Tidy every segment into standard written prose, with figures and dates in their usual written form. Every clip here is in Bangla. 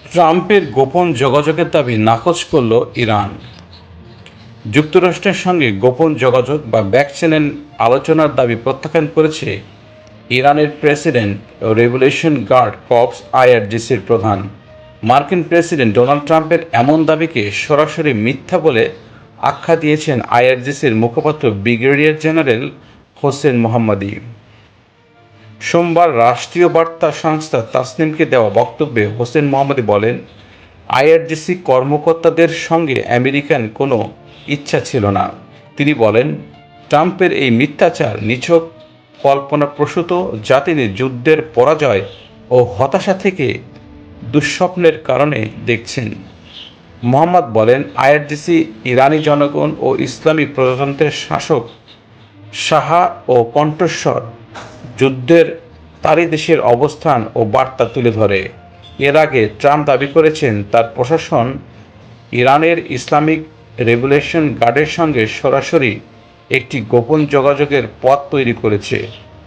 ট্রাম্পের গোপন যোগাযোগের দাবি নাকচ করল ইরান। যুক্তরাষ্ট্রের সঙ্গে গোপন যোগাযোগ বা ব্যাক চ্যানেল আলোচনার দাবি প্রত্যাখ্যান করেছে ইরানের প্রেসিডেন্ট ও রেভলিউশন গার্ড কর্পস আইআরজিসির প্রধান। মার্কিন প্রেসিডেন্ট ডোনাল্ড ট্রাম্পের এমন দাবিকে সরাসরি মিথ্যা বলে আখ্যা দিয়েছেন আইআরজিসির মুখপাত্র ব্রিগেডিয়ার জেনারেল হোসেন মোহাম্মদী। সোমবার রাষ্ট্রীয় বার্তা সংস্থা তাসনিমকে দেওয়া বক্তব্যে হোসেন মোহাম্মদী বলেন, আইআরজিসি কর্মকর্তাদের সঙ্গে আমেরিকান কোনো ইচ্ছা ছিল না। তিনি বলেন, ট্রাম্পের এই মিথ্যাচার নিছক কল্পনাপ্রসূত, যা তিনি যুদ্ধের পরাজয় ও হতাশা থেকে দুঃস্বপ্নের কারণে দেখছেন। মোহাম্মদ বলেন, আইআরজিসি ইরানি জনগণ ও ইসলামী প্রজাতন্ত্রের শাসক শাহ ও কণ্ঠস্বর যুদ্ধের তারই দেশের অবস্থান ও বার্তা তুলে ধরে। এর আগে ট্রাম্প দাবি করেছেন তার প্রশাসন ইরানের ইসলামিক রেভলিউশন গার্ডের সঙ্গে সরাসরি একটি গোপন যোগাযোগের পথ তৈরি করেছে।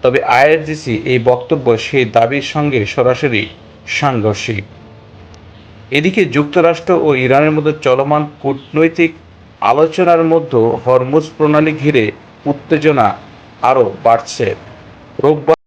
তবে আইআরজিসি এই বক্তব্য সেই দাবির সঙ্গে সরাসরি সাংঘর্ষিক। এদিকে যুক্তরাষ্ট্র ও ইরানের মধ্যে চলমান কূটনৈতিক আলোচনার মধ্যে হরমুজ প্রণালী ঘিরে উত্তেজনা আরও বাড়ছে। রোববার